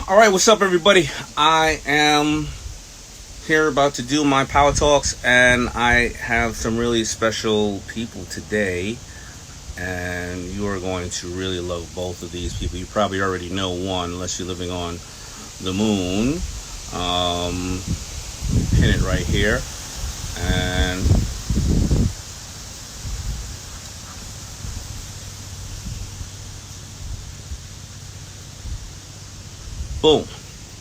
All right, what's up, everybody? I am here about to do my power talks, and I have some really special people today, and you are going to really love both of these people. You probably already know one, unless you're living on the moon. Um, Pin it right here, and boom.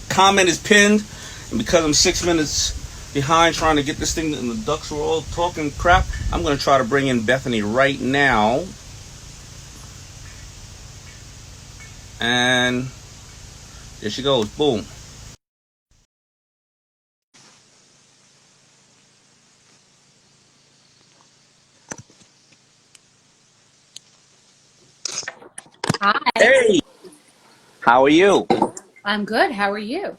Comment is pinned, and because I'm 6 minutes behind trying to get this thing and the ducks were all talking crap, I'm going to try to bring in Bethenny right now. And there she goes. Boom. Hi, Hey, how are you? I'm good. How are you?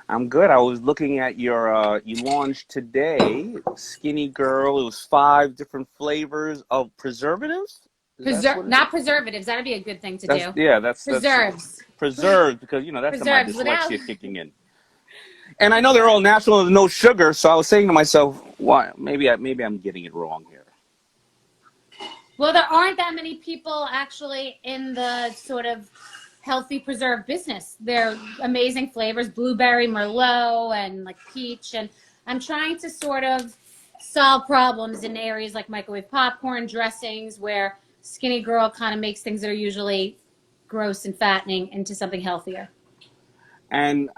I'm good. I was looking at your, you launched today, Skinnygirl. It was 5 different flavors of preservatives. Is that what it is? Not preservatives. That'd be a good thing to That's, do. yeah, that's Preserves. preserved because, that's my Preserves without. dyslexia kicking in. And I know they're all natural and no sugar, so I was saying to myself, why? Maybe I'm getting it wrong here. Well, there aren't that many people actually in the sort of healthy preserve business. They're amazing flavors, blueberry, Merlot, and like peach. And I'm trying to sort of solve problems in areas like microwave popcorn, dressings, where Skinnygirl kind of makes things that are usually gross and fattening into something healthier. And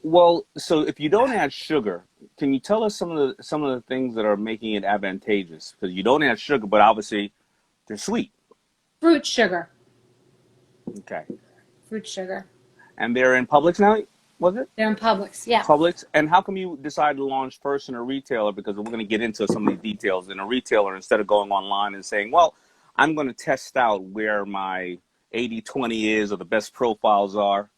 well, so if you don't add sugar, can you tell us some of the things that are making it advantageous? Because you don't add sugar, but obviously they're sweet. Fruit sugar. Okay. Fruit sugar. And they're in Publix now, was it? They're in Publix, yeah. Publix. And how come you decided to launch first in a retailer? Because we're going to get into some of these details. In a retailer, instead of going online and saying, well, I'm going to test out where my 80/20 is or the best profiles are.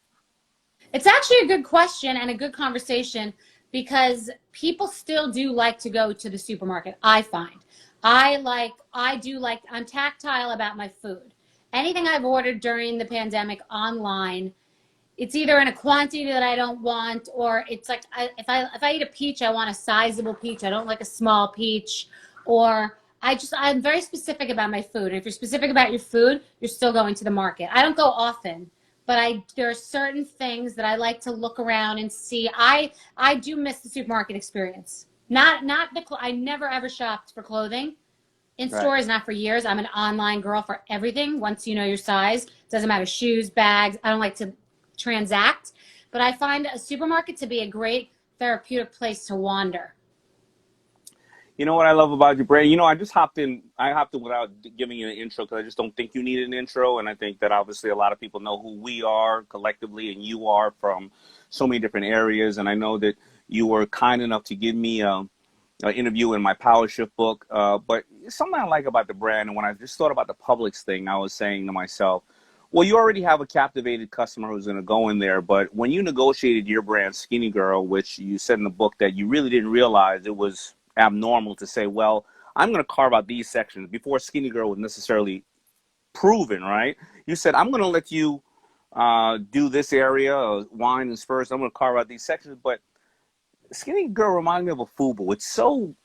It's actually a good question and a good conversation because people still do like to go to the supermarket, I find. I'm tactile about my food. Anything I've ordered during the pandemic online, it's either in a quantity that I don't want, or it's like if I eat a peach, I want a sizable peach. I don't like a small peach, or I'm very specific about my food. And if you're specific about your food, you're still going to the market. I don't go often, but there are certain things that I like to look around and see. I do miss the supermarket experience. I never ever shopped for clothing in Right. stores, not for years. I'm an online girl for everything. Once you know your size, doesn't matter, shoes, bags. I don't like to transact, but I find a supermarket to be a great therapeutic place to wander. You know what I love about your brand? I just hopped in. I hopped in without giving you an intro because I just don't think you need an intro. And I think that obviously a lot of people know who we are collectively and you are from so many different areas. And I know that you were kind enough to give me an interview in my Power Shift book. But something I like about the brand, and when I just thought about the Publix thing, I was saying to myself, well, you already have a captivated customer who's going to go in there. But when you negotiated your brand, Skinnygirl, which you said in the book that you really didn't realize it was abnormal to say, well, I'm going to carve out these sections before Skinnygirl was necessarily proven, right? You said, I'm going to let you do this area, wine and spirits. I'm going to carve out these sections. But Skinnygirl reminded me of a FUBU. It's so,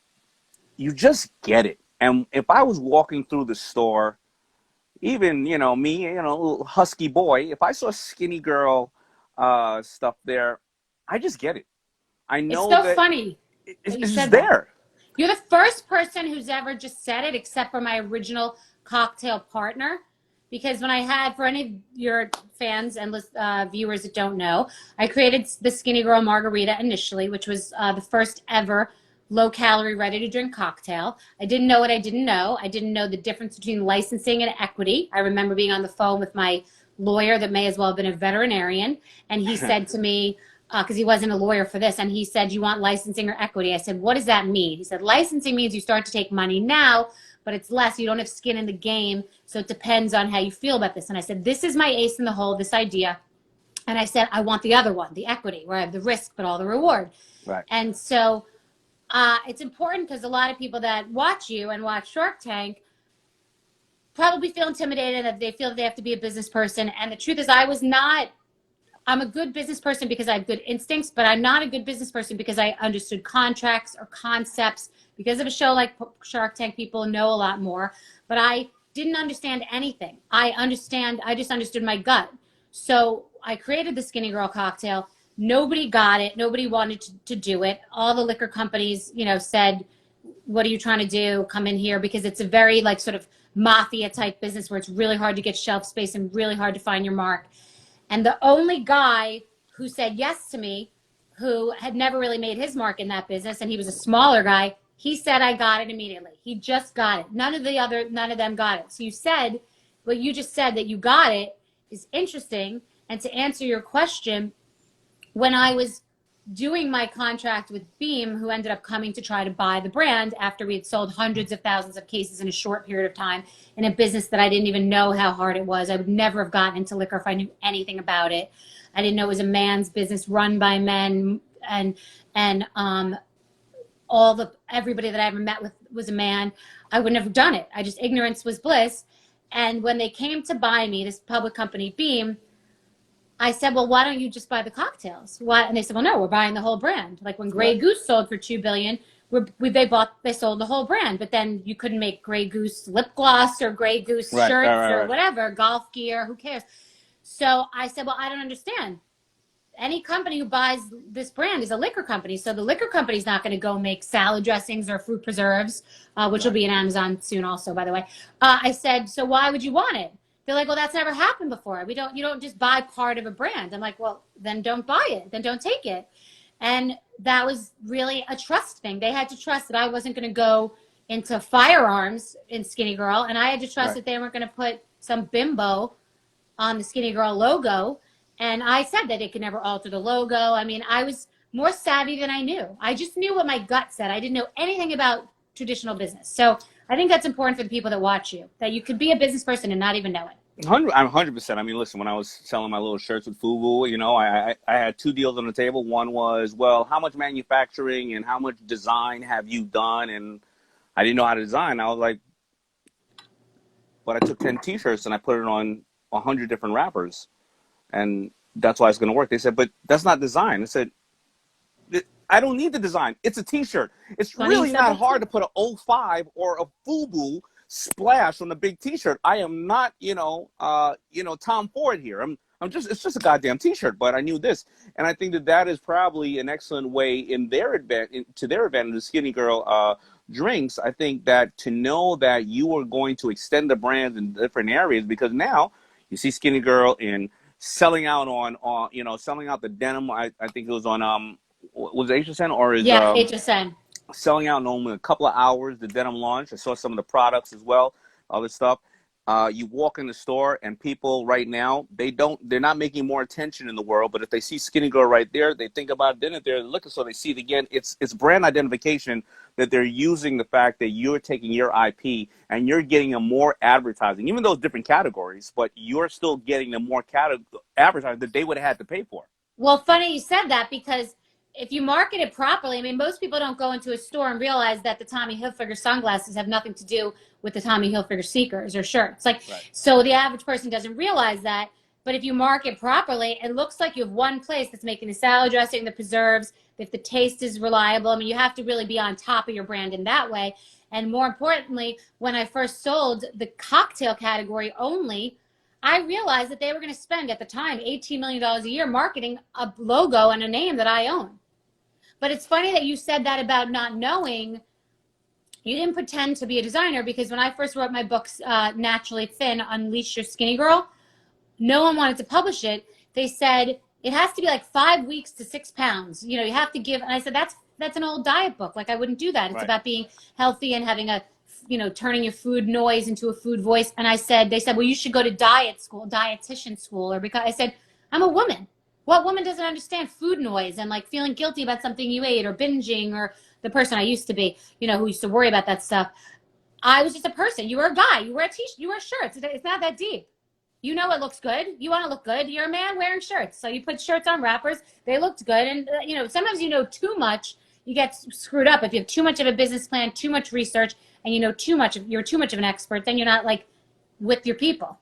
you just get it. And if I was walking through the store, even, me, little husky boy, if I saw Skinnygirl stuff there, I just get it. I It's know so that funny it's that you just said that. there. You're the first person who's ever just said it, except for my original cocktail partner. Because when I had, for any of your fans and viewers that don't know, I created the Skinnygirl Margarita initially, which was the first ever low-calorie, ready-to-drink cocktail. I didn't know what I didn't know. I didn't know the difference between licensing and equity. I remember being on the phone with my lawyer that may as well have been a veterinarian, and he said to me, because he wasn't a lawyer for this, and he said, you want licensing or equity? I said, what does that mean? He said, licensing means you start to take money now, but it's less. You don't have skin in the game, so it depends on how you feel about this. And I said, this is my ace in the hole, this idea. And I said, I want the other one, the equity, where I have the risk but all the reward. Right. And so it's important because a lot of people that watch you and watch Shark Tank probably feel intimidated, that they feel that they have to be a business person. And the truth is, I was not I'm a good business person because I have good instincts, but I'm not a good business person because I understood contracts or concepts. Because of a show like Shark Tank, people know a lot more, but I didn't understand anything. I just understood my gut. So I created the Skinnygirl cocktail. Nobody got it. Nobody wanted to do it. All the liquor companies, said, what are you trying to do? Come in here, because it's a very like sort of mafia type business where it's really hard to get shelf space and really hard to find your mark. And the only guy who said yes to me, who had never really made his mark in that business, and he was a smaller guy, he said, I got it immediately. He just got it. None of them got it. So you said, what you just said, that you got it, is interesting. And to answer your question, when I was doing my contract with Beam, who ended up coming to try to buy the brand after we had sold hundreds of thousands of cases in a short period of time in a business that I didn't even know how hard it was. I would never have gotten into liquor if I knew anything about it. I didn't know it was a man's business run by men, and everybody that I ever met with was a man. I wouldn't have done it. Ignorance was bliss. And when they came to buy me, this public company, Beam, I said, well, why don't you just buy the cocktails? Why? And they said, well, no, we're buying the whole brand. Like when Grey Goose sold for $2 billion, they sold the whole brand. But then you couldn't make Grey Goose lip gloss or Grey Goose shirts or whatever, golf gear, who cares? So I said, well, I don't understand. Any company who buys this brand is a liquor company. So the liquor company's not going to go make salad dressings or fruit preserves, which will be in Amazon soon also, by the way. I said, so why would you want it? They're like, well, that's never happened before. You don't just buy part of a brand. I'm like, well, then don't buy it. Then don't take it. And that was really a trust thing. They had to trust that I wasn't going to go into firearms in Skinnygirl, and I had to trust that they weren't going to put some bimbo on the Skinnygirl logo. And I said that it could never alter the logo. I mean, I was more savvy than I knew. I just knew what my gut said. I didn't know anything about traditional business. So I think that's important for the people that watch you, that you could be a business person and not even know it. I'm 100%. I mean, listen, when I was selling my little shirts with FUBU, I had two deals on the table. One was, well, how much manufacturing and how much design have you done? And I didn't know how to design. I was like, but I took 10 T-shirts and I put it on 100 different wrappers. And that's why it's going to work. They said, but that's not design. I said, I don't need the design. It's a T-shirt. It's really not hard to put an 05 or a FUBU splash on a big T-shirt. I am not, Tom Ford here. It's just a goddamn T-shirt. But I knew this, and I think that is probably an excellent way to their advantage, the Skinnygirl drinks. I think that to know that you are going to extend the brand in different areas, because now you see Skinnygirl in selling out selling out the denim. I think it was on was it HSN or is HSN selling out in only a couple of hours, the denim launch. I saw some of the products as well, other stuff. You walk in the store and people right now, they're not making more attention in the world, but if they see Skinnygirl right there, they think about it, then if they're looking, so they see it again. It's brand identification, that they're using the fact that you're taking your IP and you're getting a more advertising, even though it's different categories, but you're still getting a more advertising that they would have had to pay for. Well, funny you said that, because if you market it properly, I mean, most people don't go into a store and realize that the Tommy Hilfiger sunglasses have nothing to do with the Tommy Hilfiger sneakers or shirts. So the average person doesn't realize that. But if you market properly, it looks like you have one place that's making the salad dressing, the preserves, if the taste is reliable. I mean, you have to really be on top of your brand in that way. And more importantly, when I first sold the cocktail category only, I realized that they were going to spend at the time $18 million a year marketing a logo and a name that I own. But it's funny that you said that about not knowing. You didn't pretend to be a designer, because when I first wrote my books, Naturally Thin, Unleash Your Skinny Girl, no one wanted to publish it. They said it has to be like 5 weeks to 6 pounds. You have to give. And I said, that's an old diet book. Like, I wouldn't do that. It's about being healthy and having turning your food noise into a food voice. And they said, well, you should go to dietitian school. Because I said, I'm a woman. What woman doesn't understand food noise and like feeling guilty about something you ate, or binging, or the person I used to be, who used to worry about that stuff. I was just a person. You were a guy. You wear a t-shirt. You wear shirts. It's not that deep. It looks good. You want to look good. You're a man wearing shirts. So you put shirts on wrappers. They looked good. And, sometimes too much, you get screwed up. If you have too much of a business plan, too much research, and you're too much of an expert, then you're not like with your people.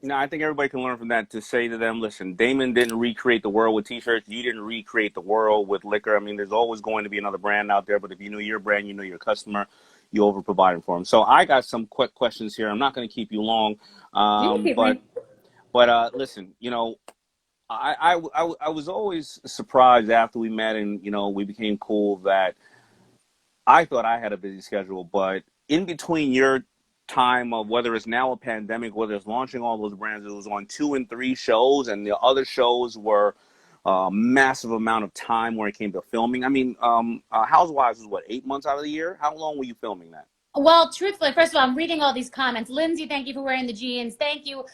No, I think everybody can learn from that to say to them, listen, Daymond didn't recreate the world with t-shirts. You didn't recreate the world with liquor. I mean, there's always going to be another brand out there, but if you know your brand, you know your customer, you over providing for them. So I got some quick questions here. I'm not going to keep you long, You can keep but me. listen, I was always surprised after we met and we became cool that I thought I had a busy schedule, but in between your time of whether it's now a pandemic, whether it's launching all those brands, it was on 2 and 3 shows, and the other shows were a massive amount of time when it came to filming. I mean, Housewives was what, 8 months out of the year? How long were you filming that? Well, truthfully, first of all, I'm reading all these comments. Lindsay, thank you for wearing the jeans. Thank you,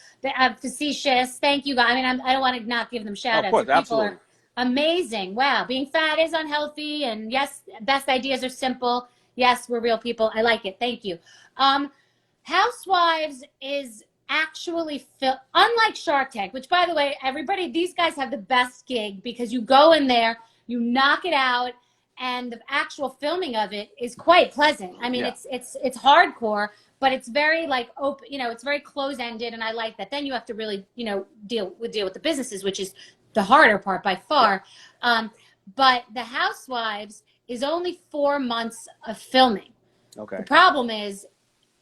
facetious. Thank you, guys. I mean, I don't want to not give them No, shout of outs. course, Your people absolutely. are amazing. Wow, being fat is unhealthy, and yes, best ideas are simple. Yes, we're real people. I like it. Thank you. Um, Housewives is actually unlike Shark Tank, which, by the way, everybody, these guys have the best gig because you go in there, you knock it out, and the actual filming of it is quite pleasant. I mean, Yeah. it's hardcore, but it's very like open. It's very close ended, and I like that. Then you have to really deal with the businesses, which is the harder part by Yeah. far. But the Housewives is only 4 months of filming. The Okay. problem is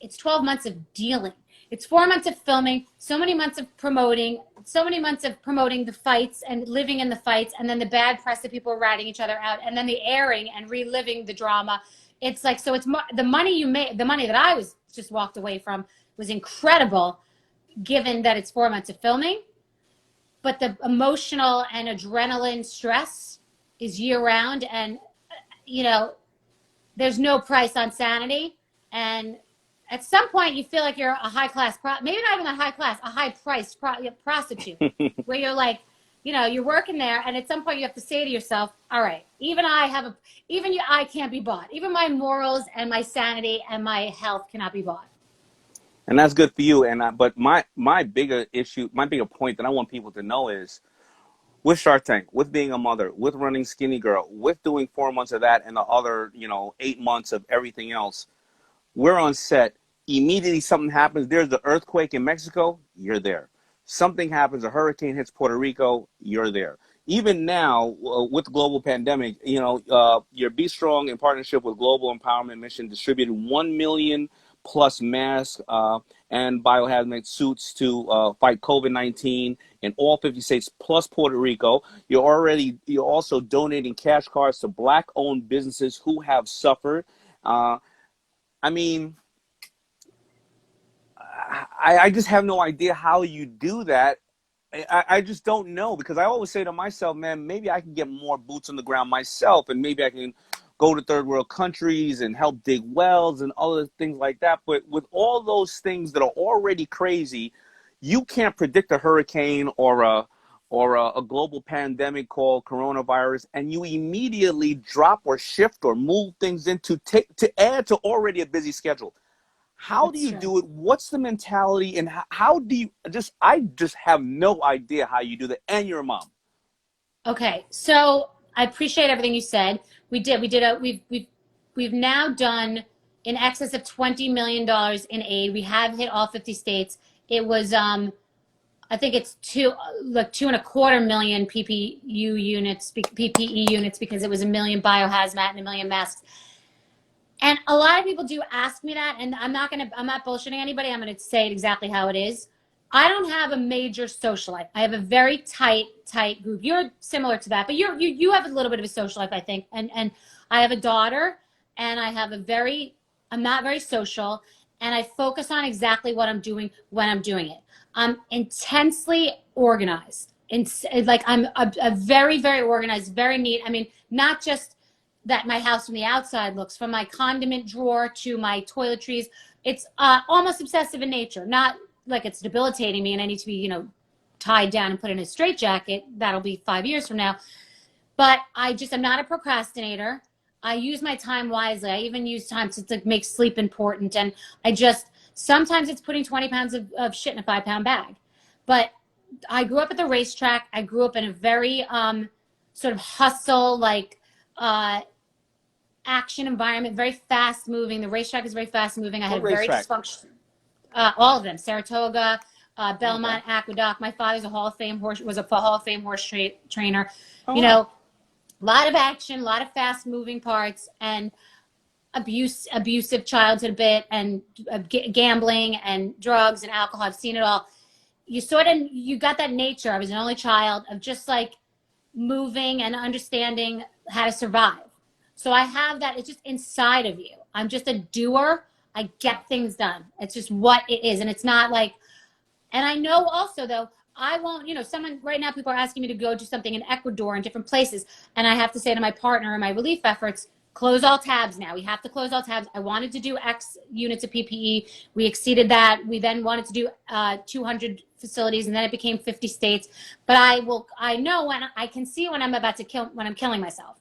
it's 12 months of dealing. It's 4 months of filming, so many months of promoting, so many months of promoting the fights and living in the fights, and then the bad press that people are ratting each other out, and then the airing and reliving the drama. It's like, so it's the money you made, the money that I was just walked away from was incredible, given that it's 4 months of filming, but the emotional and adrenaline stress is year round, and you know there's no price on sanity. And at some point, you feel like you're a high class, maybe not even a high class, a high priced prostitute, where you're like, you're working there, and at some point, you have to say to yourself, "All right, even I can't be bought. Even my morals and my sanity and my health cannot be bought." And that's good for you. But my bigger issue, my bigger point that I want people to know is with Shark Tank, with being a mother, with running Skinnygirl, with doing 4 months of that and the other, 8 months of everything else. We're on set. Immediately something happens. There's the earthquake in Mexico. You're there. Something happens. A hurricane hits Puerto Rico. You're there. Even now, with the global pandemic, your Be Strong in partnership with Global Empowerment Mission distributed 1 million plus masks and biohazard suits to fight COVID-19 in all 50 states plus Puerto Rico. You're also donating cash cards to Black-owned businesses who have suffered. I mean, I just have no idea how you do that. I just don't know, because I always say to myself, man, maybe I can get more boots on the ground myself, and maybe I can go to third world countries and help dig wells and other things like that. But with all those things that are already crazy, you can't predict a hurricane or a global pandemic called coronavirus, and you immediately drop or shift or move things to add to already a busy schedule. How do That's you true. do it? What's the mentality, and how do you I just have no idea how you do that. And you're a mom. Okay, so I appreciate everything you said. We've now done in excess of $20 million in aid. We have hit all 50 states. It was I think it's 2.25 million PPE units, because it was a million biohazmat and a million masks. And a lot of people do ask me that, and I'm not bullshitting anybody. I'm gonna say it exactly how it is. I don't have a major social life. I have a very tight group. You're similar to that, but you have a little bit of a social life, I think. And I have a daughter, and I'm not very social, and I focus on exactly what I'm doing when I'm doing it. I'm intensely organized. Like I'm a very, very organized, very neat. I mean, not just that my house from the outside looks, from my condiment drawer to my toiletries. It's almost obsessive in nature. Not like it's debilitating me and I need to be, tied down and put in a straitjacket. That'll be 5 years from now. But I'm not a procrastinator. I use my time wisely. I even use time to make sleep important. And sometimes it's putting 20 pounds of shit in a 5 pound bag. But I grew up at the racetrack. I grew up in a very sort of hustle, like, action environment, very fast moving. The racetrack is very fast moving. I had What a very racetrack? dysfunctional, all of them, Saratoga, Belmont Aqueduct. My father's a Hall of Fame horse, was a Hall of Fame horse trainer. Oh, You wow. know, a lot of action, a lot of fast moving parts, and abusive childhood a bit, and gambling and drugs and alcohol. I've seen it all. You got that nature. I was an only child of just like moving and understanding how to survive. So I have that. It's just inside of you. I'm just a doer. I get things done. It's just what it is. And it's not like, and I know also though, I won't, someone right now, people are asking me to go do something in Ecuador and different places. And I have to say to my partner in my relief efforts, close all tabs now. We have to close all tabs. I wanted to do X units of PPE. We exceeded that. We then wanted to do 200 facilities, and then it became 50 states. But I know when I can see when I'm about to when I'm killing myself.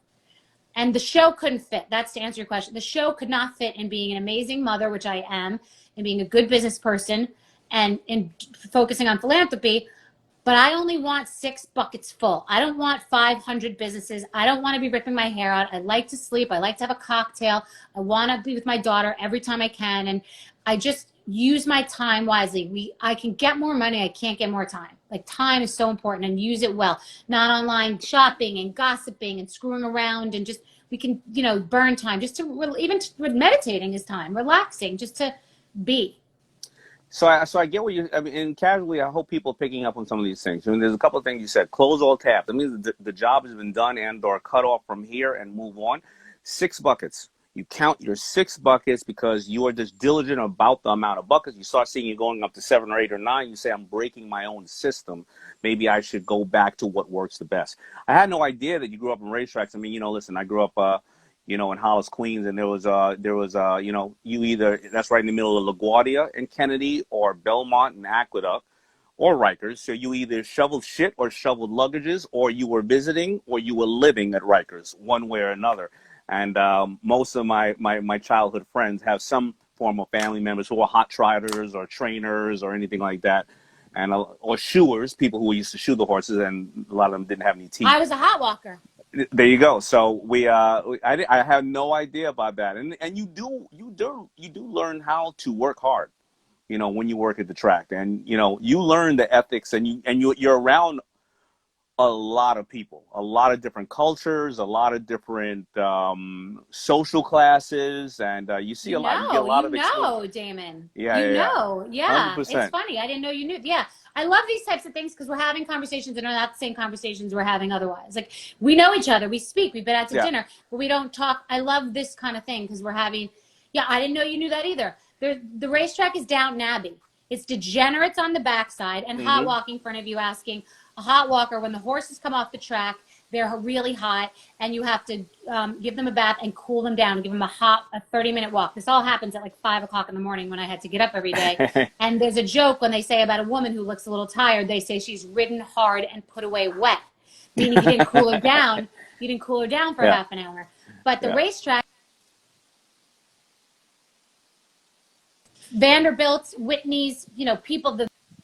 And the show couldn't fit. That's to answer your question. The show could not fit in being an amazing mother, which I am, and being a good business person, and in focusing on philanthropy. But I only want 6 buckets full. I don't want 500 businesses. I don't want to be ripping my hair out. I like to sleep. I like to have a cocktail. I want to be with my daughter every time I can. And I just use my time wisely. I can get more money. I can't get more time. Like, time is so important, and use it well. Not online shopping and gossiping and screwing around, and just, we can, burn time. Just to, even meditating is time. Relaxing, just to be. So I get what I mean, and casually, I hope people are picking up on some of these things. I mean, there's a couple of things you said. Close all tabs. That means the job has been done and or cut off from here and move on. 6 buckets. You count your 6 buckets because you are just diligent about the amount of buckets. You start seeing it going up to 7 or 8 or 9. You say, I'm breaking my own system. Maybe I should go back to what works the best. I had no idea that you grew up in racetracks. I mean, listen, I grew up in Hollis, Queens, and there was you either, that's right in the middle of LaGuardia and Kennedy, or Belmont and Aqueduct, or Rikers. So you either shoveled shit or shoveled luggages, or you were visiting, or you were living at Rikers, one way or another. And most of my childhood friends have some form of family members who are hot trotters or trainers or anything like that, and or shoers, people who used to shoe the horses, and a lot of them didn't have any teeth. I was a hot walker. There you go. So I had no idea about that, and you do learn how to work hard, when you work at the track, and you learn the ethics, and you're around a lot of people, a lot of different cultures, a lot of different social classes, and you see you get a lot of exposure. Daymond. Yeah. 100%. 100%. It's funny. I didn't know you knew. Yeah. I love these types of things because we're having conversations that are not the same conversations we're having otherwise. Like, we know each other, we speak, we've been out to dinner, but we don't talk. I love this kind of thing because we're having, I didn't know you knew that either. The racetrack is Downton Abbey. It's degenerates on the backside, and hot walking, for any of you asking. A hot walker, when the horses come off the track, they're really hot, and you have to give them a bath and cool them down, give them a 30-minute walk. This all happens at like 5 o'clock in the morning when I had to get up every day. And there's a joke when they say about a woman who looks a little tired, they say she's ridden hard and put away wet, meaning you didn't cool her down. You didn't cool her down for half an hour. But the racetrack, Vanderbilt's, Whitney's, people,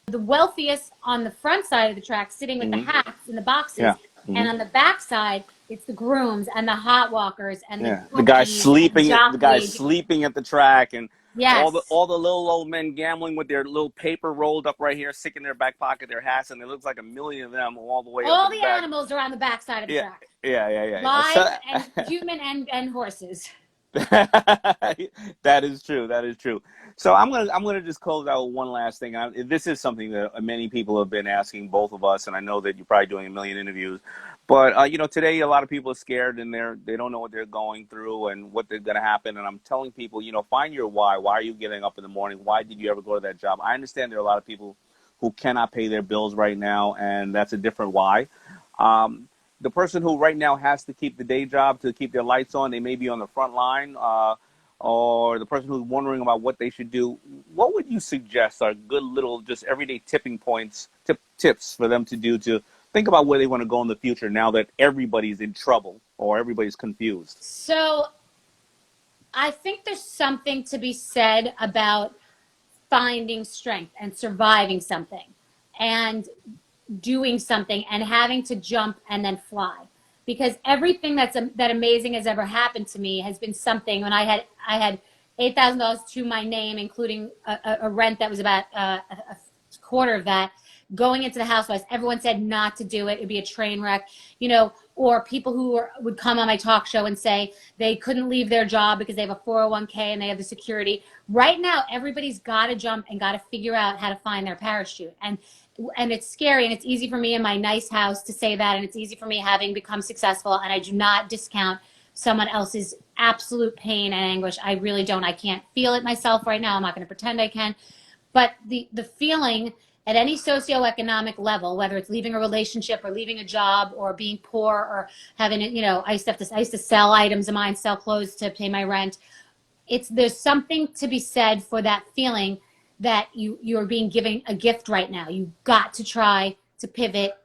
the wealthiest on the front side of the track, sitting with the hats in the boxes, and on the back side, it's the grooms and the hot walkers and the guys sleeping at the track, and all the little old men gambling with their little paper rolled up right here, sticking in their back pocket, their hats, and it looks like a million of them all the way up. All the animals are on the back side of the track. Yeah. Live and human and horses. That is true. So I'm gonna just close out with one last thing. This is something that many people have been asking both of us, and I know that you're probably doing a million interviews. But today a lot of people are scared, and they don't know what they're going through and what they're gonna happen. And I'm telling people, find your why. Why are you getting up in the morning? Why did you ever go to that job? I understand there are a lot of people who cannot pay their bills right now, and that's a different why. The person who right now has to keep the day job to keep their lights on, they may be on the front line, or the person who's wondering about what they should do, what would you suggest are good little just everyday tipping points, tips for them to do to think about where they want to go in the future now that everybody's in trouble or everybody's confused? So I think there's something to be said about finding strength and surviving something and doing something and having to jump and then fly, because everything that amazing has ever happened to me has been something when I had $8,000 to my name, including a rent that was about quarter of that going into the housewives. Everyone said not to do it. It'd be a train wreck, or people who would come on my talk show and say they couldn't leave their job because they have a 401k and they have the security. Right now, everybody's got to jump and got to figure out how to find their parachute. And it's scary, and it's easy for me in my nice house to say that, and it's easy for me having become successful, and I do not discount someone else's absolute pain and anguish. I really don't. I can't feel it myself right now. I'm not going to pretend I can. But the feeling at any socioeconomic level, whether it's leaving a relationship or leaving a job or being poor or having, I used to sell items of mine, sell clothes to pay my rent. There's something to be said for that feeling that you're being given a gift right now. You've got to try to pivot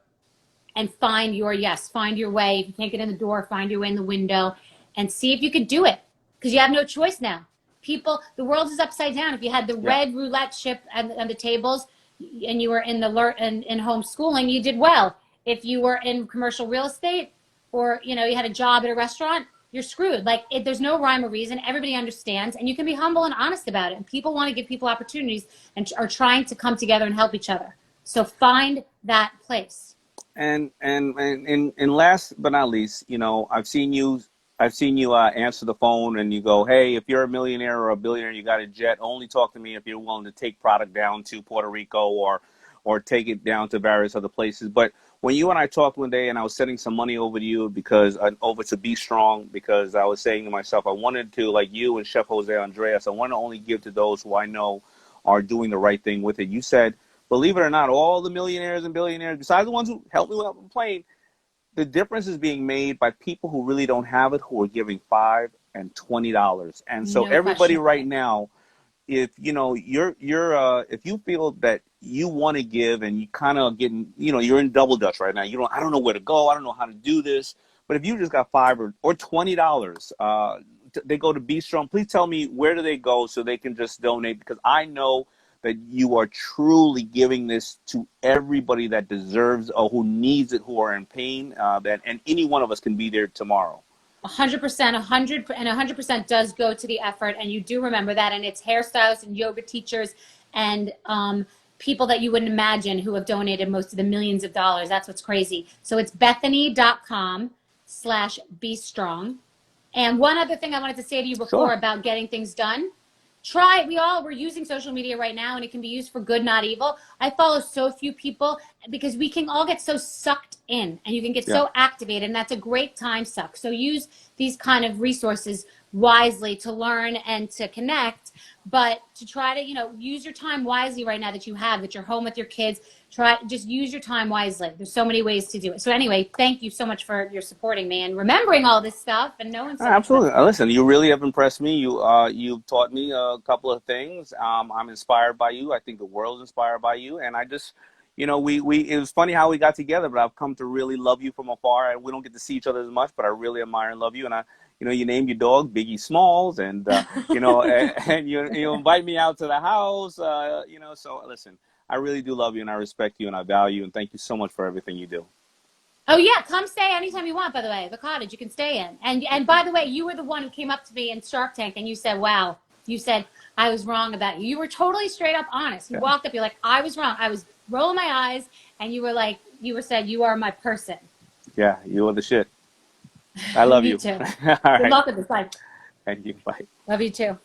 and find your way. If you can't get in the door, find your way in the window and see if you could do it, because you have no choice now. The world is upside down. If you had the red roulette chip on the tables and you were in homeschooling, you did well. If you were in commercial real estate or, you had a job at a restaurant, you're screwed. There's no rhyme or reason. Everybody understands, and you can be humble and honest about it. And people want to give people opportunities and are trying to come together and help each other. So find that place. And last but not least, I've seen you answer the phone and you go, hey, if you're a millionaire or a billionaire, you got a jet, only talk to me if you're willing to take product down to Puerto Rico or take it down to various other places. But when you and I talked one day and I was sending some money over to you over to Be Strong, because I was saying to myself, I wanted to, like you and Chef Jose Andreas, I want to only give to those who I know are doing the right thing with it. You said, believe it or not, all the millionaires and billionaires, besides the ones who helped me with the plane, the difference is being made by people who really don't have it, who are giving $5 and $20. And so everybody right now, if if you feel that you want to give and you kind of getting, you're in double dutch right now. I don't know where to go. I don't know how to do this. But if you just got $5 or $20, they go to Be Strong. Please tell me, where do they go so they can just donate? Because I know that you are truly giving this to everybody that deserves or who needs it, who are in pain, and any one of us can be there tomorrow. 100%, 100% does go to the effort, and you do remember that, and it's hairstylists and yoga teachers and people that you wouldn't imagine who have donated most of the millions of dollars. That's what's crazy. So it's Bethenny.com/Be Strong. And one other thing I wanted to say to you before about getting things done. We're using social media right now, and it can be used for good, not evil. I follow so few people because we can all get so sucked in, and you can get so activated, and that's a great time suck. So use these kind of resources wisely to learn and to connect, but to try to, use your time wisely right now that you're home with your kids. Just use your time wisely. There's so many ways to do it. So anyway, thank you so much for your supporting me and remembering all this stuff and knowing so absolutely. Listen, you really have impressed me. You've taught me a couple of things. I'm inspired by you. I think the world's inspired by you. And I just, it was funny how we got together, but I've come to really love you from afar. And we don't get to see each other as much, but I really admire and love you. And you named your dog Biggie Smalls, and and you invite me out to the house. So listen, I really do love you, and I respect you, and I value you, and thank you so much for everything you do. Oh yeah, come stay anytime you want. By the way, the cottage you can stay in. And by the way, you were the one who came up to me in Shark Tank, and you said, "Wow," you said I was wrong about you. You were totally straight up honest. You walked up, you're like, "I was wrong. I was rolling my eyes," and you said, "You are my person." Yeah, you are the shit. I love you. Too. All Good right. luck with this. Bye. Thank you. Bye. Love you too.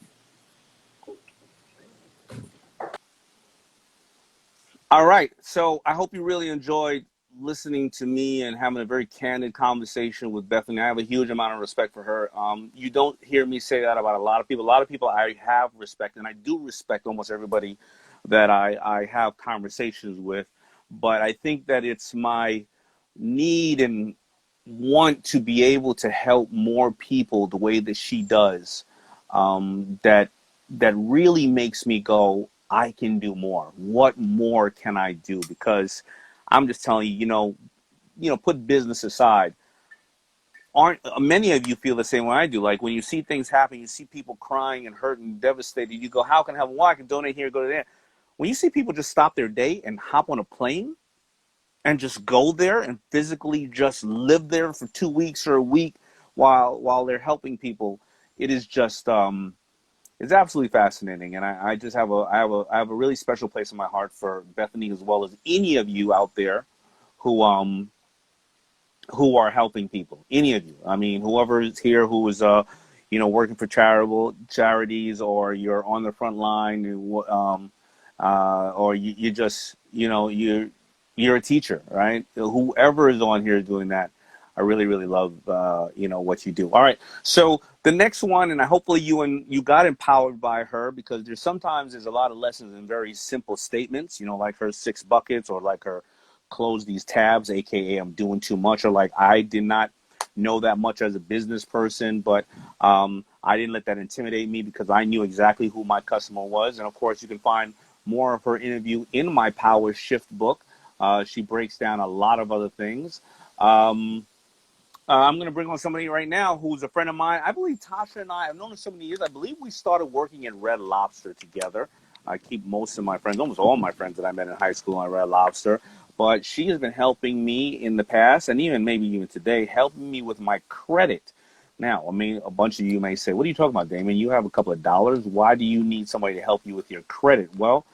All right. So I hope you really enjoyed listening to me and having a very candid conversation with Bethenny. I have a huge amount of respect for her. You don't hear me say that about a lot of people. A lot of people I have respect, and I do respect almost everybody that I have conversations with. But I think that it's my need and want to be able to help more people the way that she does, that really makes me go, I can do more. What more can I do? Because I'm just telling you, put business aside. Aren't many of you feel the same way I do? Like when you see things happen, you see people crying and hurt and devastated, you go, how can I help? Well, I can donate here, go to there. When you see people just stop their day and hop on a plane and just go there and physically just live there for 2 weeks or a week while they're helping people, it is just It's absolutely fascinating, and I just have I have a really special place in my heart for Bethenny as well as any of you out there who who are helping people. Any of you. I mean, whoever is here who is working for charitable charities, or you're on the front line, or you just you're a teacher, right? Whoever is on here doing that, I really really love what you do. All right, so the next one, and I hopefully you got empowered by her, because there's a lot of lessons in very simple statements, like her 6 buckets, or like her close these tabs, aka I'm doing too much, or like I did not know that much as a business person, but I didn't let that intimidate me because I knew exactly who my customer was. And of course, you can find more of her interview in my Power Shift book. She breaks down a lot of other things. I'm going to bring on somebody right now who's a friend of mine. I believe Tasha and I have known her so many years. I believe we started working at Red Lobster together. I keep most of my friends, almost all my friends that I met in high school at Red Lobster. But she has been helping me in the past, and maybe even today, helping me with my credit. Now, I mean, a bunch of you may say, what are you talking about, Daymond? You have a couple of dollars. Why do you need somebody to help you with your credit? Well,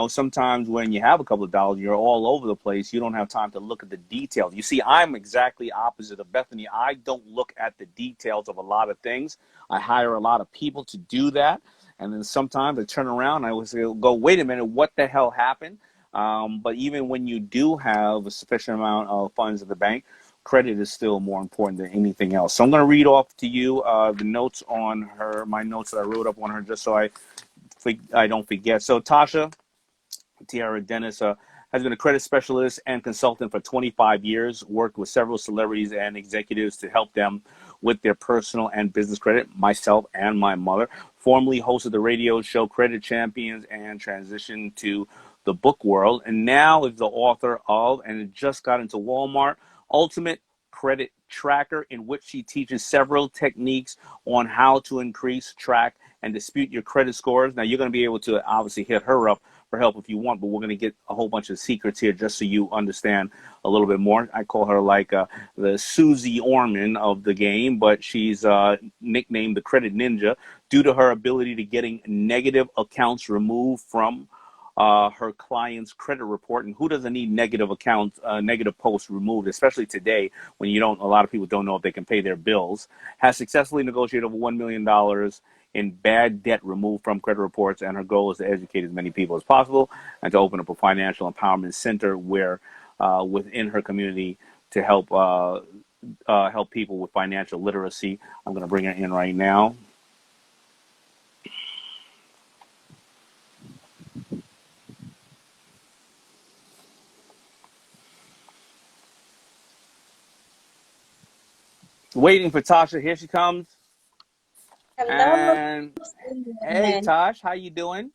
sometimes when you have a couple of dollars, you're all over the place. You don't have time to look at the details. You see, I'm exactly opposite of Bethenny. I don't look at the details of a lot of things. I hire a lot of people to do that. And then sometimes I turn around and I will go, wait a minute, what the hell happened? But even when you do have a sufficient amount of funds at the bank, credit is still more important than anything else. So I'm going to read off to you the notes on her, my notes that I wrote up on her, just so I don't forget. So Tasha Tiara Dennis has been a credit specialist and consultant for 25 years, worked with several celebrities and executives to help them with their personal and business credit, myself and my mother. Formerly hosted the radio show Credit Champions and transitioned to the book world, and now is the author of, and it just got into Walmart, Ultimate Credit Tracker, in which she teaches several techniques on how to increase, track, and dispute your credit scores. Now, you're going to be able to obviously hit her up for help if you want, but we're going to get a whole bunch of secrets here just so you understand a little bit more. I call her like the Susie Orman of the game, but she's nicknamed the Credit Ninja due to her ability to getting negative accounts removed from her client's credit report. And who doesn't need negative accounts, negative posts removed, especially today when a lot of people don't know if they can pay their bills. Has successfully negotiated over $1 million in bad debt removed from credit reports, and her goal is to educate as many people as possible and to open up a financial empowerment center where within her community to help people with financial literacy. I'm going to bring her in right now. Waiting for Tasha. Here she comes. Hello. And hey, Tosh, how you doing?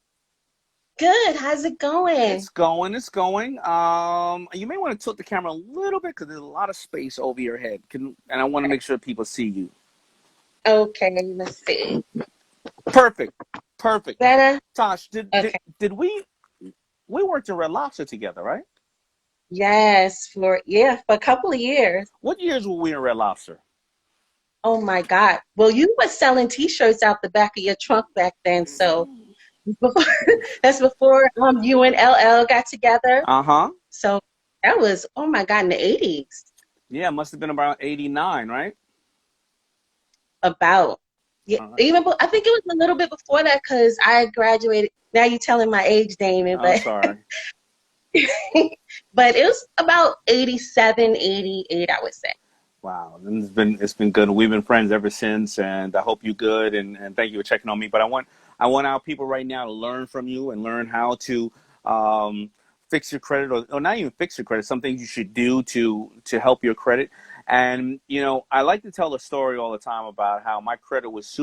Good. How's it going? It's going. You may want to tilt the camera a little bit because there's a lot of space over your head. And I want to make sure people see you. Okay, let's see. Perfect. Better? Tosh, Okay. did we worked in Red Lobster together, right? Yes, for a couple of years. What years were we in Red Lobster? Oh my God. Well, you were selling t-shirts out the back of your trunk back then, so that's before you and LL got together. Uh-huh. So that was, oh my God, in the 80s. Yeah, it must have been about 89, right? About. Yeah, I think it was a little bit before that because I graduated. Now you're telling my age, Daymond, I'm sorry. but it was about 87, 88, I would say. Wow, and it's been good. We've been friends ever since, and I hope you're good. And thank you for checking on me. But I want our people right now to learn from you and learn how to fix your credit, or not even fix your credit. Some things you should do to help your credit. And I like to tell a story all the time about how my credit was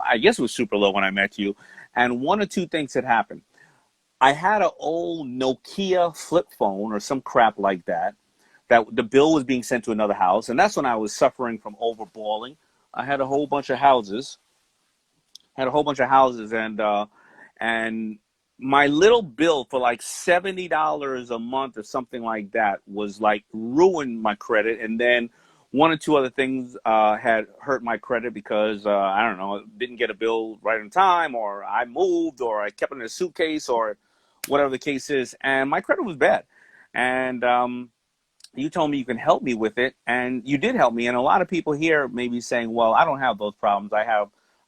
I guess it was super low when I met you. And one or two things had happened. I had an old Nokia flip phone or some crap like that the bill was being sent to another house. And that's when I was suffering from overballing. I had a whole bunch of houses. And my little bill for like $70 a month or something like that was like ruined my credit. And then one or two other things had hurt my credit because I don't know, didn't get a bill right in time, or I moved, or I kept it in a suitcase, or whatever the case is, and my credit was bad. And you told me you can help me with it, and you did help me. And a lot of people here may be saying, well, I don't have those problems. I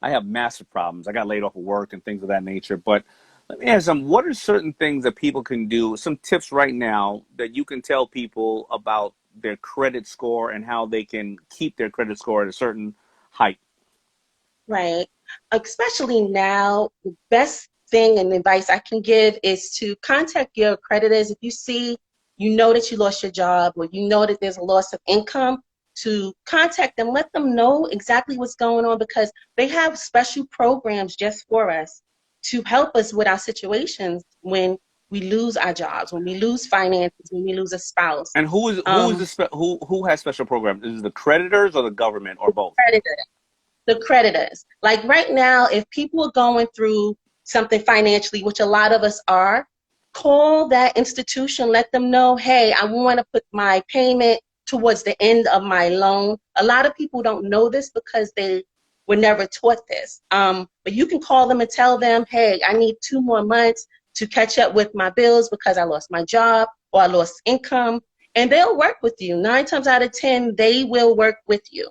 have massive problems. I got laid off of work and things of that nature. But let me ask them, what are certain things that people can do, some tips right now that you can tell people about their credit score and how they can keep their credit score at a certain height? Right. Especially now, the best thing and advice I can give is to contact your creditors. If you know that you lost your job, or you know that there's a loss of income, to contact them, let them know exactly what's going on, because they have special programs just for us to help us with our situations when we lose our jobs, when we lose finances, when we lose a spouse. And who has special programs? Is it the creditors or the government, or both? The creditors. Like right now, if people are going through something financially, which a lot of us are, call that institution, let them know, hey, I want to put my payment towards the end of my loan. A lot of people don't know this because they were never taught this. But you can call them and tell them, hey, I need 2 more months to catch up with my bills because I lost my job or I lost income. And they'll work with you. 9 times out of 10, they will work with you.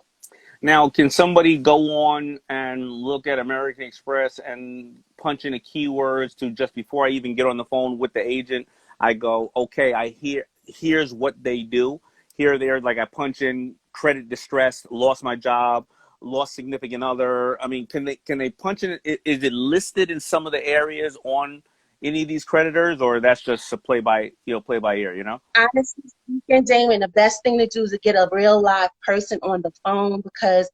Now, can somebody go on and look at American Express and punch in the keywords to, just before I even get on the phone with the agent, I go, okay, here's what they do. Here, there, like I punch in credit distress, lost my job, lost significant other. I mean, can they punch in? Is it listed in some of the areas on any of these creditors, or that's just a play by ear, you know? Honestly speaking, Daymond, the best thing to do is to get a real live person on the phone, because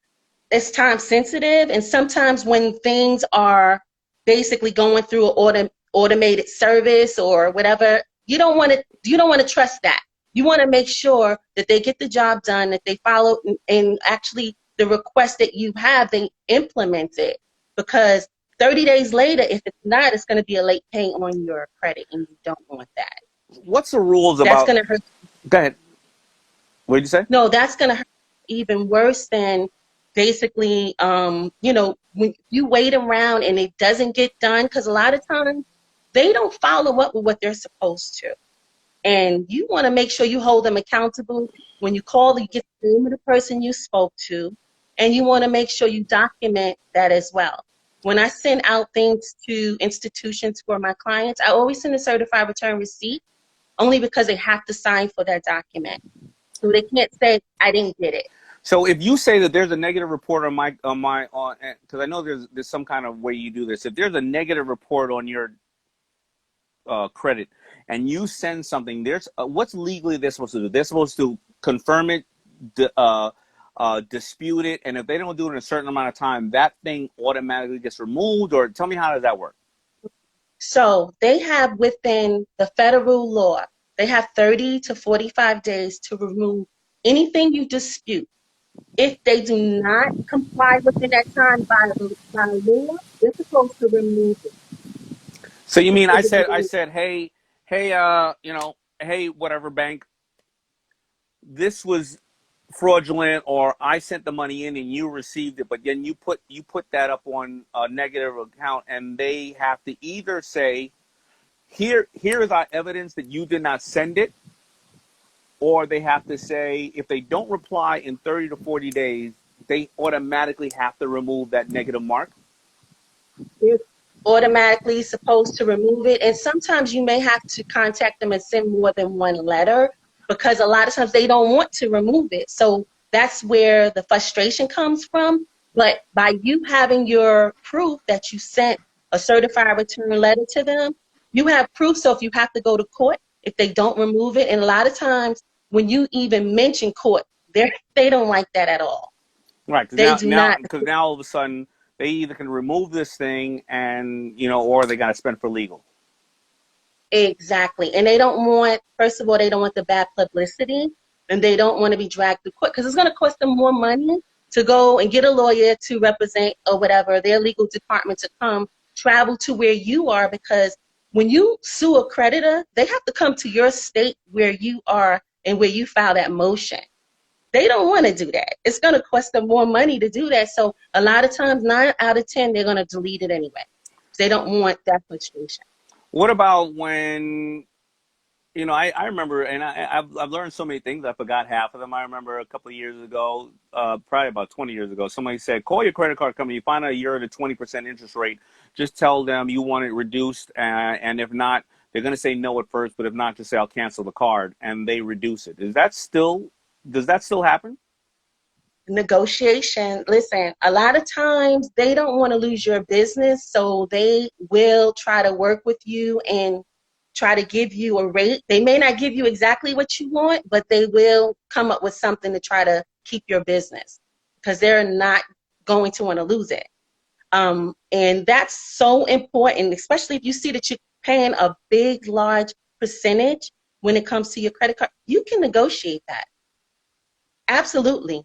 it's time sensitive, and sometimes when things are basically going through an automated service or whatever, you don't want to trust that. You want to make sure that they get the job done, that they follow, and actually the request that you have, they implement it, because 30 days later, if it's not, it's going to be a late pay on your credit, and you don't want that. What's the rules about? That's going to hurt. Go ahead. What did you say? No, that's going to hurt even worse than basically, when you wait around and it doesn't get done, because a lot of times they don't follow up with what they're supposed to. And you want to make sure you hold them accountable. When you call, you get the name of the person you spoke to, and you want to make sure you document that as well. When I send out things to institutions for my clients, I always send a certified return receipt, only because they have to sign for that document. So they can't say, I didn't get it. So if you say that there's a negative report on because I know there's some kind of way you do this. If there's a negative report on your credit, and you send something, there's what's legally they're supposed to do? They're supposed to confirm it, dispute it, and if they don't do it in a certain amount of time, that thing automatically gets removed. Or tell me, how does that work? So they have, within the federal law, they have 30 to 45 days to remove anything you dispute. If they do not comply within that time by law, they're supposed to remove it. So you mean I said, hey, hey, whatever bank, this was fraudulent, or I sent the money in and you received it, but then you put that up on a negative account, and they have to either say, here is our evidence that you did not send it, or they have to say, if they don't reply in 30 to 40 days, they automatically have to remove that negative mark? They're automatically supposed to remove it. And sometimes you may have to contact them and send more than one letter, because a lot of times they don't want to remove it. So that's where the frustration comes from. But by you having your proof that you sent a certified return letter to them, you have proof. So if you have to go to court, if they don't remove it, and a lot of times when you even mention court, they don't like that at all. Right, because now all of a sudden they either can remove this thing and, or they got to spend for legal. Exactly. And they don't want, first of all, they don't want the bad publicity, and they don't want to be dragged to court, because it's going to cost them more money to go and get a lawyer to represent, or whatever, their legal department to come travel to where you are, because when you sue a creditor, they have to come to your state where you are and where you file that motion. They don't want to do that. It's going to cost them more money to do that. So a lot of times, 9 out of 10, they're going to delete it anyway. They don't want that frustration. What about when, I remember, and I've learned so many things. I forgot half of them. I remember a couple of years ago, probably about 20 years ago, somebody said, call your credit card company. You find out you're at a 20% interest rate. Just tell them you want it reduced. And if not, they're going to say no at first. But if not, just say, I'll cancel the card. And they reduce it. Does that still happen? Negotiation. Listen, a lot of times they don't want to lose your business, so they will try to work with you and try to give you a rate. They may not give you exactly what you want, but they will come up with something to try to keep your business because they're not going to want to lose it. And that's so important, especially if you see that you're paying a big, large percentage when it comes to your credit card. You can negotiate that. Absolutely.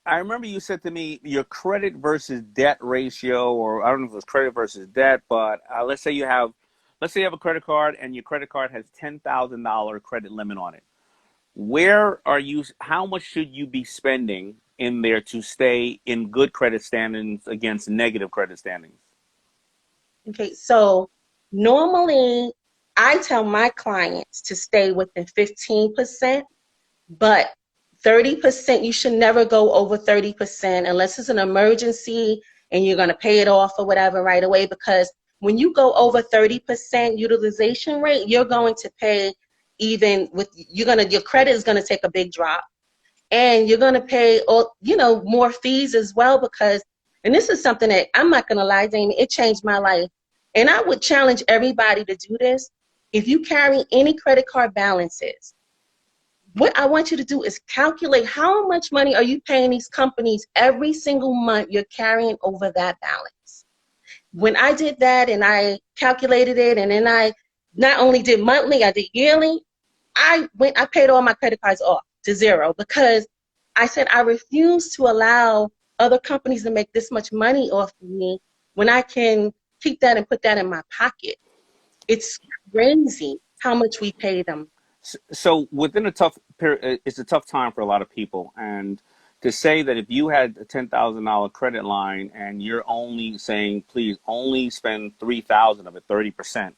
I remember you said to me your credit versus debt ratio, or I don't know if it was credit versus debt, but let's say you have a credit card and your credit card has $10,000 credit limit on it. How much should you be spending in there to stay in good credit standings against negative credit standings? Okay, so normally I tell my clients to stay within 15%, but 30%, you should never go over 30% unless it's an emergency and you're going to pay it off or whatever right away, because when you go over 30% utilization rate, you're going to pay your credit is going to take a big drop, and you're going to pay more fees as well, because, and this is something that I'm not going to lie, Daymond, it changed my life. And I would challenge everybody to do this. If you carry any credit card balances, what I want you to do is calculate how much money are you paying these companies every single month you're carrying over that balance. When I did that and I calculated it, and then I not only did monthly, I did yearly, I paid all my credit cards off to zero, because I said I refuse to allow other companies to make this much money off of me when I can keep that and put that in my pocket. It's crazy how much we pay them. So within a tough period, it's a tough time for a lot of people. And to say that if you had a $10,000 credit line and you're only saying, please only spend $3,000 of it, 30%.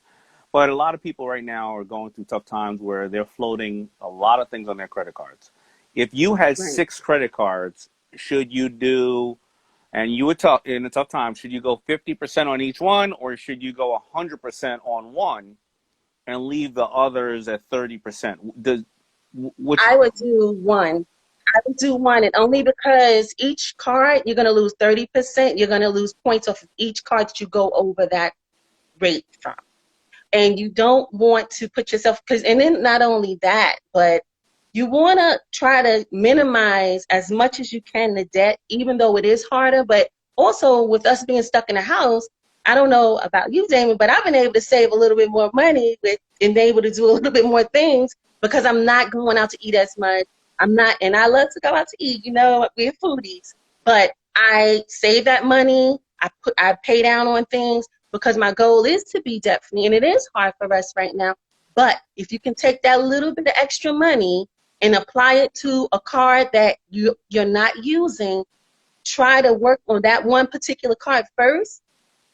But a lot of people right now are going through tough times where they're floating a lot of things on their credit cards. If you had Right. 6 credit cards, should you do, and you would in a tough time, should you go 50% on each one, or should you go 100% on one and leave the others at 30%? I would do one. And only because each card, you're going to lose 30%. You're going to lose points off of each card that you go over that rate from. And you don't want to put yourself, and then not only that, but you want to try to minimize as much as you can the debt, even though it is harder. But also with us being stuck in the house, I don't know about you, Daymond, but I've been able to save a little bit more money and able to do a little bit more things because I'm not going out to eat as much. And I love to go out to eat, we're foodies, but I save that money. I pay down on things because my goal is to be debt free, and it is hard for us right now. But if you can take that little bit of extra money and apply it to a card that you're not using, try to work on that one particular card first,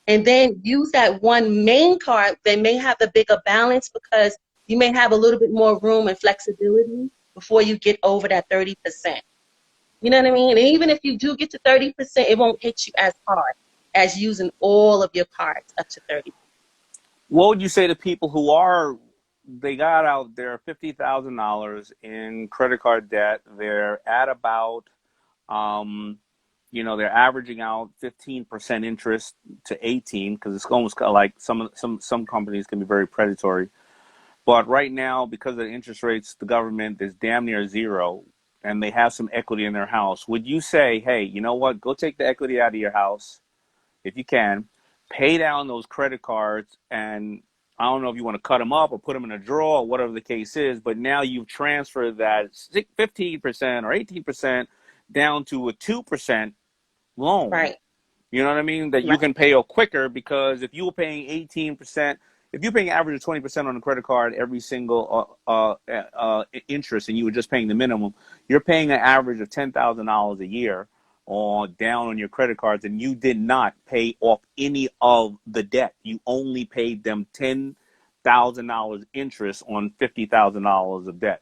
and then use that one main card that may have the bigger balance, because you may have a little bit more room and flexibility before you get over that 30%. You know what I mean? And even if you do get to 30%, it won't hit you as hard as using all of your cards up to 30%. What would you say to people they got out there $50,000 in credit card debt? They're at about, they're averaging out 15% interest to 18%, because it's almost like some companies can be very predatory. But right now, because of the interest rates, the government is damn near zero, and they have some equity in their house. Would you say, hey, you know what? Go take the equity out of your house, if you can, pay down those credit cards, and I don't know if you want to cut them up or put them in a drawer or whatever the case is, but now you've transferred that 15% or 18% down to a 2% loan. Right. You know what I mean? That you Right. can pay quicker, because if you were paying 18%, if you're paying an average of 20% on a credit card every single interest, and you were just paying the minimum, you're paying an average of $10,000 a year down on your credit cards, and you did not pay off any of the debt. You only paid them $10,000 interest on $50,000 of debt.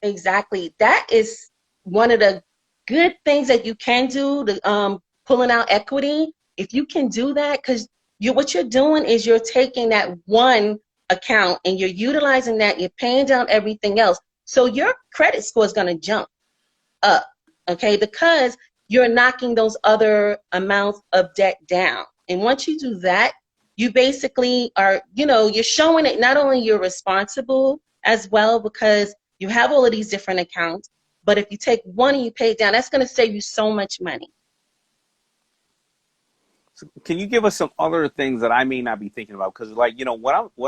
Exactly. That is one of the good things that you can do, the pulling out equity. If you can do that, because what you're doing is you're taking that one account and you're utilizing that, you're paying down everything else. So your credit score is going to jump up, okay, because you're knocking those other amounts of debt down. And once you do that, you basically are, you're showing it not only you're responsible as well, because you have all of these different accounts, but if you take one and you pay it down, that's going to save you so much money. So can you give us some other things that I may not be thinking about? Because, what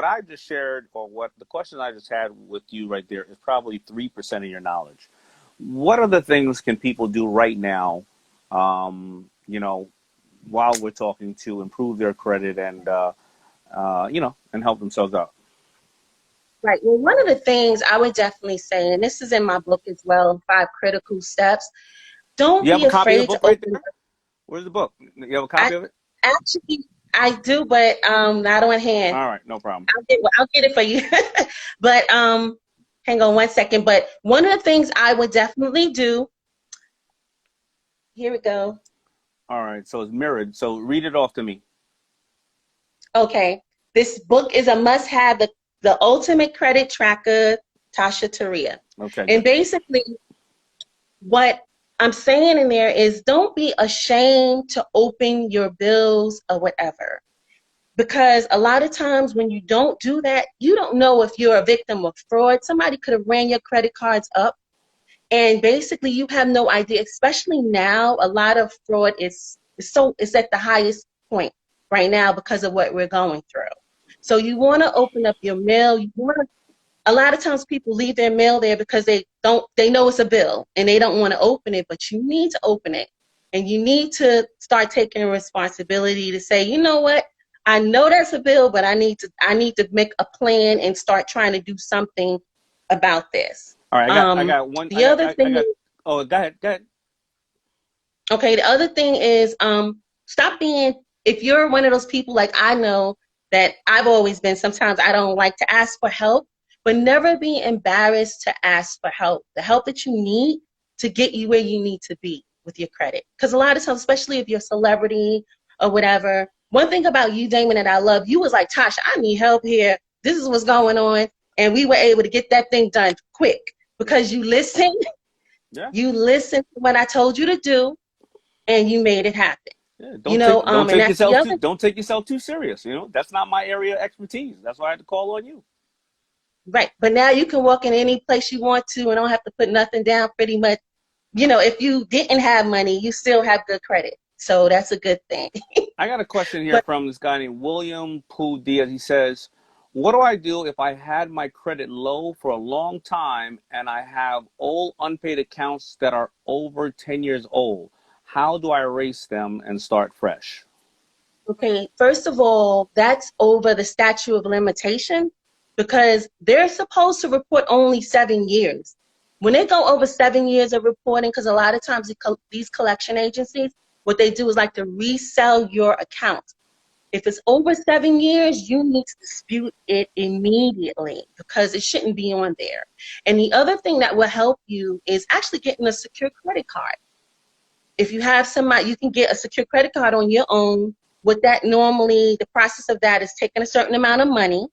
I just shared, or what the question I just had with you right there, is probably 3% of your knowledge. What other things can people do right now, while we're talking, to improve their credit and help themselves out? Right. Well, one of the things I would definitely say, and this is in my book as well, 5 Critical Steps. Don't be afraid to open. Where's the book? You have a copy of it? Actually, I do, but not on hand. All right, no problem. I'll get it for you. But hang on one second. But one of the things I would definitely do. Here we go. All right, so it's mirrored. So read it off to me. Okay. This book is a must-have. The Ultimate Credit Tracker, Tasha Taria. Okay. And basically, what I'm saying in there is, don't be ashamed to open your bills or whatever. Because a lot of times when you don't do that, you don't know if you're a victim of fraud. Somebody could have ran your credit cards up. And basically, you have no idea, especially now, a lot of fraud is at the highest point right now because of what we're going through. So you want to open up your mail. A lot of times people leave their mail there because they know it's a bill and they don't want to open it, but you need to open it. And you need to start taking responsibility to say, you know what? I know that's a bill, but I need to make a plan and start trying to do something about this. All right, I got one. The other thing. Oh, go ahead. Okay, the other thing is stop being, if you're one of those people, like I know that I've always been, sometimes I don't like to ask for help, but never be embarrassed to ask for help, the help that you need to get you where you need to be with your credit. Because a lot of times, especially if you're a celebrity or whatever, one thing about you, Daymond, that I love, you was like, Tasha, I need help here. This is what's going on. And we were able to get that thing done quick because you listened. Yeah. You listened to what I told you to do, and you made it happen. Yeah, don't take yourself too serious. That's not my area of expertise. That's why I had to call on you. Right. But now you can walk in any place you want to and don't have to put nothing down pretty much. If you didn't have money, you still have good credit. So that's a good thing. I got a question here from this guy named William Poo Diaz. He says, what do I do if I had my credit low for a long time and I have old unpaid accounts that are over 10 years old? How do I erase them and start fresh? Okay, first of all, that's over the statute of limitation because they're supposed to report only 7 years. When they go over 7 years of reporting, because a lot of times these collection agencies, what they do is like to resell your account. If it's over 7 years, you need to dispute it immediately because it shouldn't be on there. And the other thing that will help you is actually getting a secure credit card. If you have somebody, you can get a secure credit card on your own. With that, normally the process of that is taking a certain amount of money,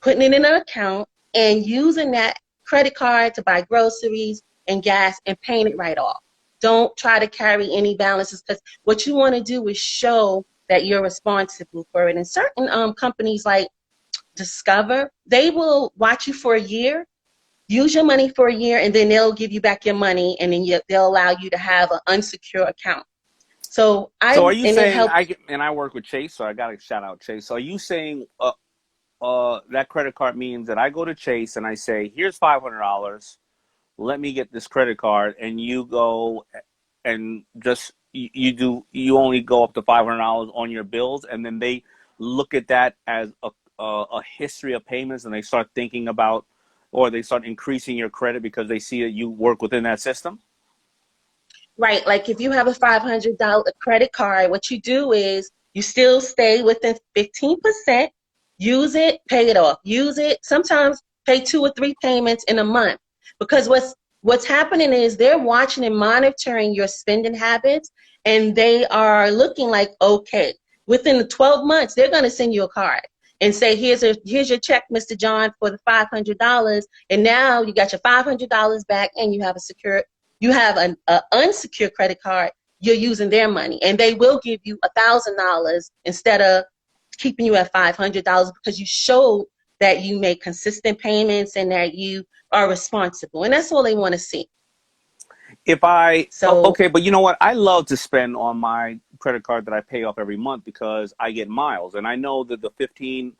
putting it in an account, and using that credit card to buy groceries and gas and paying it right off. Don't try to carry any balances because what you want to do is show that you're responsible for it. And certain companies like Discover, they will watch you for a year, use your money for a year, and then they'll give you back your money, and then they'll allow you to have an unsecured account. So are you saying, I work with Chase, so I got to shout out Chase. So are you saying that credit card means that I go to Chase and I say, here's $500, let me get this credit card, and you go and just you only go up to $500 on your bills, and then they look at that as a history of payments, and they start thinking about, or they start increasing your credit because they see that you work within that system? Right. Like if you have a $500 credit card, what you do is you still stay within 15%, use it, pay it off, use it. Sometimes pay 2 or 3 payments in a month, because what's happening is they're watching and monitoring your spending habits, and they are looking like, okay, within the 12 months, they're going to send you a card and say, here's your check, Mr. John, for the $500. And now you got your $500 back, and you have an unsecured credit card. You're using their money, and they will give you $1,000 instead of keeping you at $500, because you showed that you make consistent payments and that you are responsible. And that's all they want to see. Okay, but you know what? I love to spend on my credit card that I pay off every month because I get miles, and I know that the 15%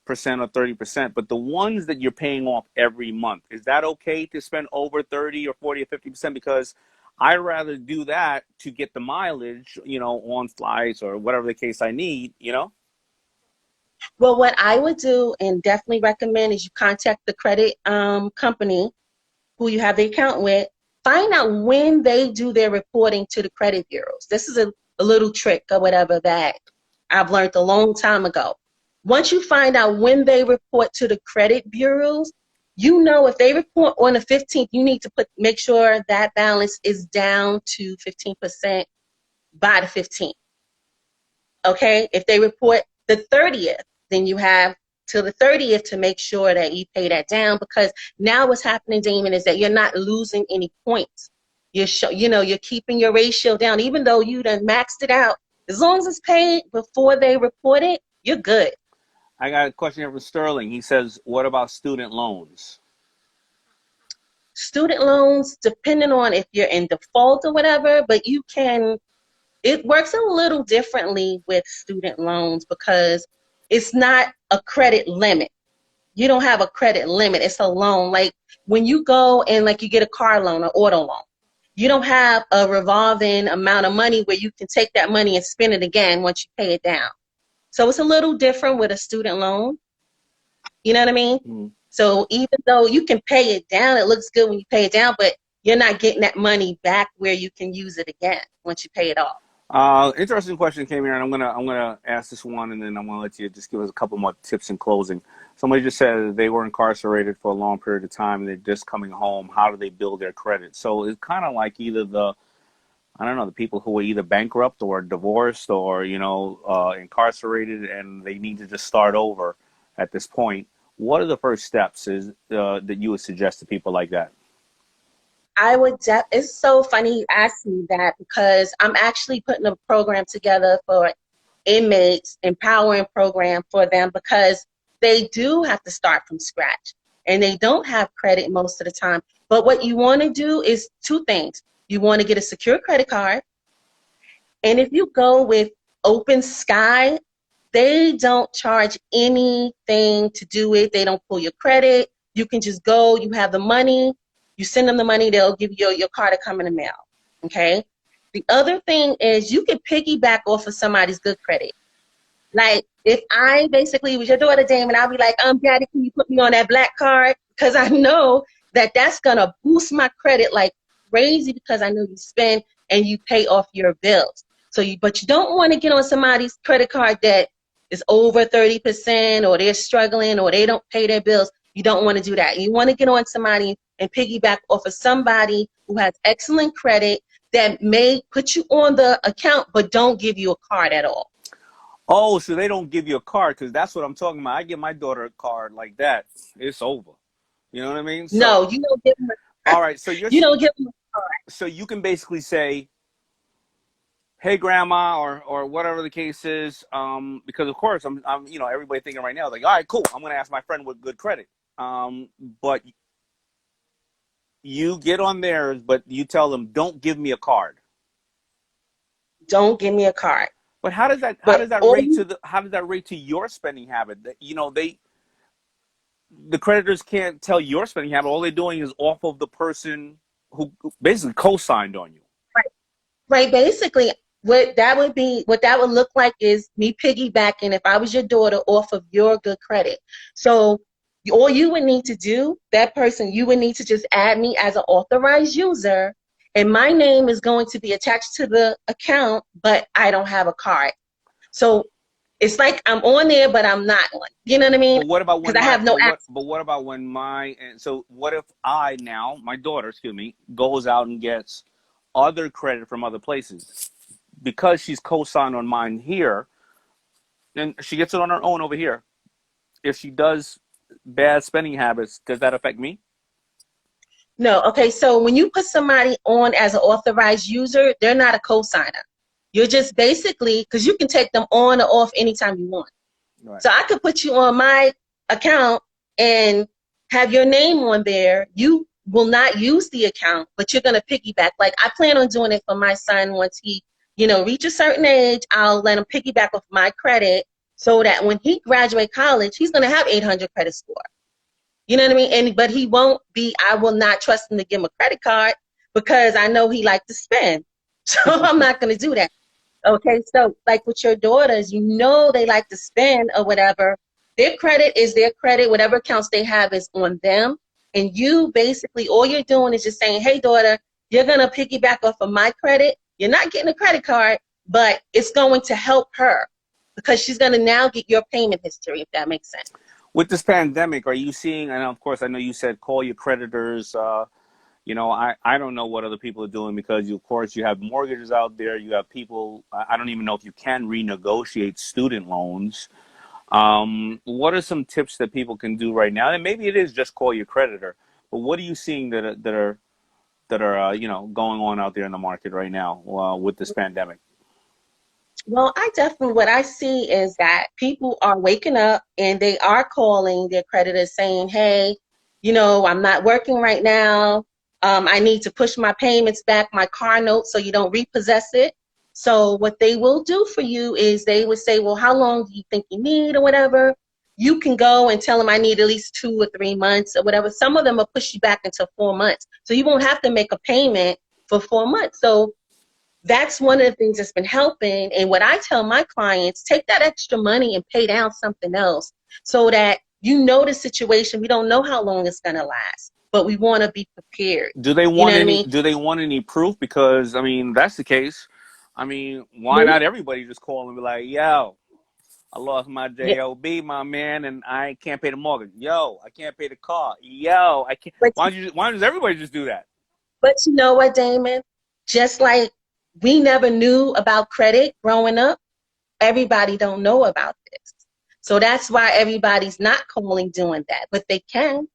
or 30%, but the ones that you're paying off every month, is that okay to spend over 30 or 40 or 50%? Because I'd rather do that to get the mileage, on flights or whatever the case I need, Well, what I would do and definitely recommend is you contact the credit company who you have the account with. Find out when they do their reporting to the credit bureaus. This is a little trick or whatever that I've learned a long time ago. Once you find out when they report to the credit bureaus, if they report on the 15th, you need to make sure that balance is down to 15% by the 15th. Okay? If they report the 30th, then you have till the 30th to make sure that you pay that down, because now what's happening, Daymond, is that you're not losing any points. You're keeping your ratio down, even though you done maxed it out. As long as it's paid before they report it, you're good. I got a question here from Sterling. He says, what about student loans? Student loans, depending on if you're in default or whatever, but it works a little differently with student loans because it's not a credit limit. You don't have a credit limit. It's a loan. Like when you go and you get a car loan or auto loan, you don't have a revolving amount of money where you can take that money and spend it again once you pay it down. So it's a little different with a student loan. You know what I mean? Mm-hmm. So even though you can pay it down, it looks good when you pay it down, but you're not getting that money back where you can use it again once you pay it off. Interesting question came here, and I'm gonna ask this one, and then I'm gonna let you just give us a couple more tips in closing. Somebody just said they were incarcerated for a long period of time, and they're just coming home. How do they build their credit? So it's kind of like either the people who are either bankrupt or divorced or incarcerated, and they need to just start over at this point. What are the first steps that you would suggest to people like that? It's so funny you asked me that, because I'm actually putting a program together for inmates, empowering program for them, because they do have to start from scratch and they don't have credit most of the time. But what you want to do is 2 things. You want to get a secure credit card. And if you go with Open Sky, they don't charge anything to do it. They don't pull your credit. You can just go, you have the money. You send them the money, they'll give you your card to come in the mail, okay? The other thing is you can piggyback off of somebody's good credit. Like if I basically was your daughter, Daymond, I'll be like, Daddy, can you put me on that black card? Because I know that's going to boost my credit like crazy, because I know you spend and you pay off your bills. But you don't want to get on somebody's credit card that is over 30%, or they're struggling, or they don't pay their bills. You don't want to do that. You want to get on somebody and piggyback off of somebody who has excellent credit that may put you on the account but don't give you a card at all. Oh, so they don't give you a card, because that's what I'm talking about. I give my daughter a card like that, it's over. You know what I mean? So, no, you don't give them a card. All right, so you don't give them a card. So you can basically say, hey, grandma, or whatever the case is, because of course I'm everybody thinking right now, like, all right, cool, I'm going to ask my friend with good credit. But you get on theirs, but you tell them, don't give me a card. Don't give me a card. But how does that rate to your spending habit? The creditors can't tell your spending habit. All they're doing is off of the person who basically co-signed on you. Right. Basically, what that would look like is me piggybacking, if I was your daughter, off of your good credit. So all you would need to do, that person, you would need to just add me as an authorized user, and my name is going to be attached to the account, but I don't have a card. So it's like I'm on there, but I'm not on. You know what I mean? But what about when Because I have no access. but what about when and so what if I now, my daughter, excuse me, goes out and gets other credit from other places because she's co-signed on mine here, and she gets it on her own over here. If she does bad spending habits, does that affect me? No. Okay. So when you put somebody on as an authorized user, they're not a co-signer. You're just basically, because you can take them on or off anytime you want. Right. So I could put you on my account and have your name on there. You will not use the account, but you're going to piggyback. Like I plan on doing it for my son once he, reach a certain age. I'll let him piggyback off my credit so that when he graduates college, he's going to have 800 credit score. You know what I mean? But he won't be, I will not trust him to give him a credit card because I know he likes to spend. So I'm not going to do that. Okay, so like with your daughters, they like to spend or whatever. Their credit is their credit. Whatever accounts they have is on them. And you basically, all you're doing is just saying, hey, daughter, you're going to piggyback off of my credit. You're not getting a credit card, but it's going to help her because she's going to now get your payment history, if that makes sense. With this pandemic, are you seeing, and of course, I know you said call your creditors. I don't know what other people are doing because, of course, you have mortgages out there. You have people, I don't even know if you can renegotiate student loans. What are some tips that people can do right now? And maybe it is just call your creditor. But what are you seeing that are going on out there in the market right now with this pandemic? Well, what I see is that people are waking up and they are calling their creditors saying, hey, I'm not working right now. I need to push my payments back, my car note, so you don't repossess it. So what they will do for you is they would say, well, how long do you think you need or whatever? You can go and tell them I need at least 2 or 3 months or whatever. Some of them will push you back into 4 months. So you won't have to make a payment for 4 months. So that's one of the things that's been helping. And what I tell my clients, take that extra money and pay down something else so that the situation. We don't know how long it's going to last, but we want to be prepared. Do they want do they want any proof? Because, I mean, that's the case. I mean, why not everybody just call and be like, yo, I lost my JOB, my man, and I can't pay the mortgage. Yo, I can't pay the car. Yo, I can't. Why does everybody just do that? But you know what, Daymond? Just like we never knew about credit growing up, everybody don't know about this. So that's why everybody's not calling doing that, but they can.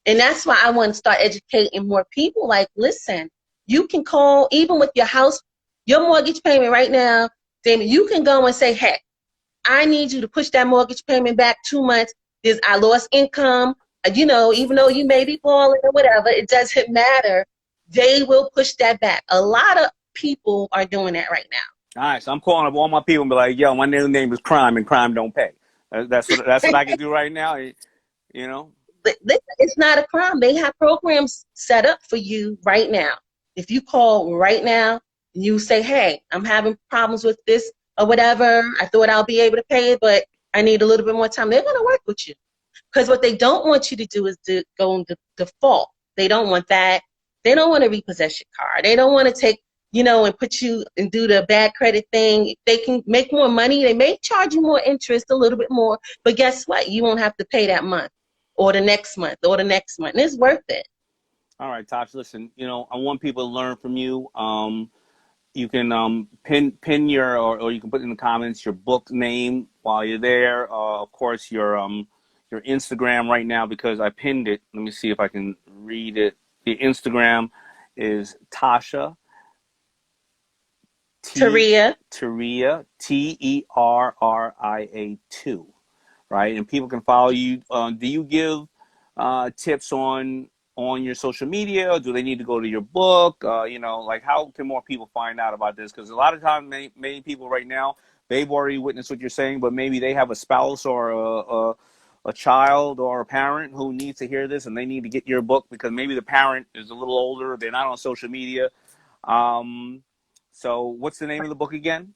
And that's why I want to start educating more people. Like, listen, you can call, even with your house, your mortgage payment right now, Daymond, you can go and say, hey, I need you to push that mortgage payment back 2 months. I lost income. Even though you may be falling or whatever, it doesn't matter. They will push that back. A lot of people are doing that right now. All right, so I'm calling up all my people and be like, yo, my new name is Crime and Crime don't pay. That's what I can do right now, It's not a crime. They have programs set up for you right now. If you call right now and you say, hey, I'm having problems with this or whatever, I thought I'll be able to pay it, but I need a little bit more time, they're going to work with you. Because what they don't want you to do is to go into default. They don't want that. They don't want to repossess your car. They don't want to take, and put you and do the bad credit thing. They can make more money. They may charge you more interest, a little bit more, but guess what? You won't have to pay that month or the next month or the next month. And it's worth it. All right, Tosh, listen, I want people to learn from you. You can pin your, or you can put in the comments your book name while you're there. Of course, your Instagram right now, because I pinned it. Let me see if I can read it. The Instagram is Tasha. Terria, Terria, Terria 2, right? And people can follow you. Do you give tips on your social media? Or do they need to go to your book? How can more people find out about this? Because a lot of times, many people right now, they've already witnessed what you're saying, but maybe they have a spouse or a child or a parent who needs to hear this, and they need to get your book because maybe the parent is a little older, they're not on social media. So what's the name of the book again?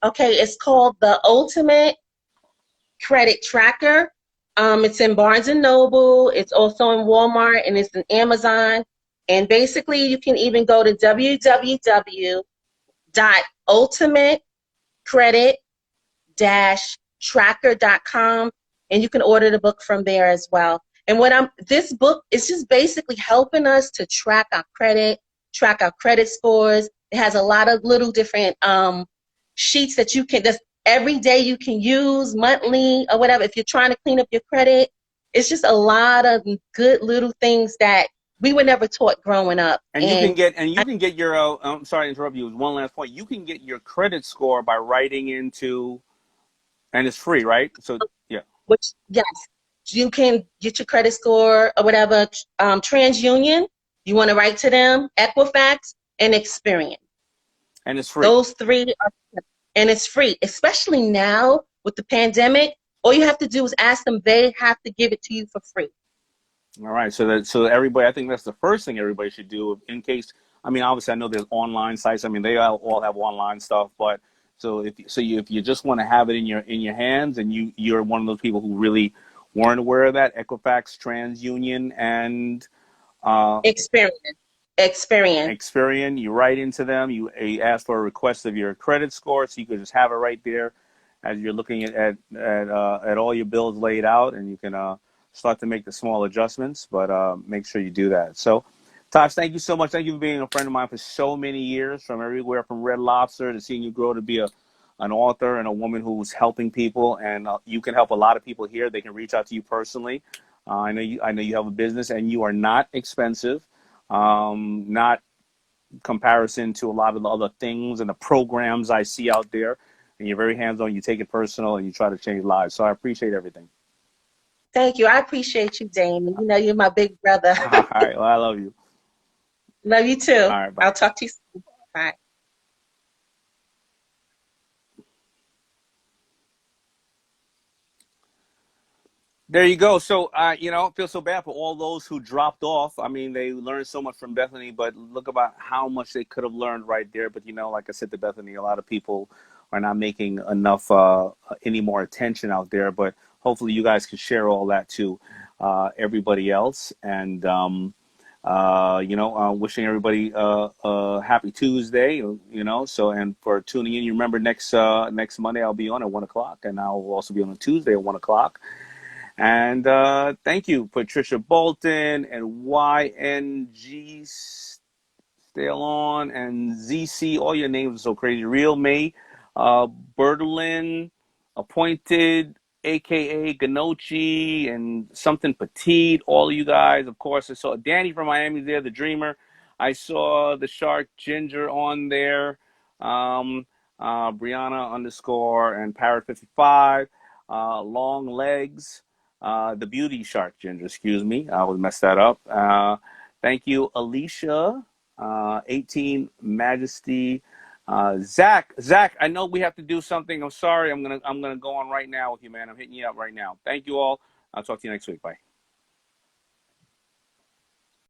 Okay, it's called The Ultimate Credit Tracker. It's in Barnes and Noble. It's also in Walmart, and it's in Amazon. And basically, you can even go to www.ultimatecredit-tracker.com, and you can order the book from there as well. And this book is just basically helping us to track our credit scores. It has a lot of little different sheets that you can just every day you can use, monthly or whatever. If you're trying to clean up your credit, it's just a lot of good little things that we were never taught growing up. And you can get your. I'm sorry to interrupt you. One last point. You can get your credit score by writing into, and it's free, right? So yeah. Which yes, you can get your credit score or whatever. TransUnion, you want to write to them. Equifax and Experian. And it's free. Those three are, and it's free, especially now with the pandemic. All you have to do is ask them. They have to give it to you for free. All right. So everybody, I think that's the first thing everybody should do in case. I mean, obviously, I know there's online sites. I mean, they all have online stuff. But if you just want to have it in your hands, and you're one of those people who really weren't aware of that, Equifax, TransUnion, and Experian, you write into them. You ask for a request of your credit score, so you can just have it right there as you're looking at all your bills laid out, and you can start to make the small adjustments. But make sure you do that. So, Tosh, thank you so much. Thank you for being a friend of mine for so many years, from everywhere from Red Lobster to seeing you grow to be an author and a woman who's helping people. And you can help a lot of people here. They can reach out to you personally. I know you have a business, and you are not expensive. Not comparison to a lot of the other things and the programs I see out there. And you're very hands-on. You take it personal, and you try to change lives. So I appreciate everything. Thank you. I appreciate you, Daymond. You know, you're my big brother. All right. Well, I love you. Love you too. All right. Bye. I'll talk to you soon. Bye. There you go. So, I feel so bad for all those who dropped off. I mean, they learned so much from Bethenny, but look about how much they could have learned right there. But, like I said to Bethenny, a lot of people are not making enough any more attention out there. But hopefully you guys can share all that to everybody else. And, wishing everybody a happy Tuesday, So, and for tuning in, you remember next Monday I'll be on at 1 o'clock, and I'll also be on a Tuesday at 1 o'clock. And thank you, Patricia Bolton and YNG Still On and ZC. All your names are so crazy. Real May, Bertolin, Appointed, AKA Ganochi, and something Petite. All of you guys, of course. I saw Danny from Miami there, the Dreamer. I saw the Shark Ginger on there. Brianna _ and Parrot 55. Long Legs. The Beauty Shark Ginger, excuse me. I would mess that up. Thank you, Alicia, 18 Majesty, Zach, I know we have to do something. I'm sorry. I'm gonna go on right now with you, man. I'm hitting you up right now. Thank you all. I'll talk to you next week. Bye.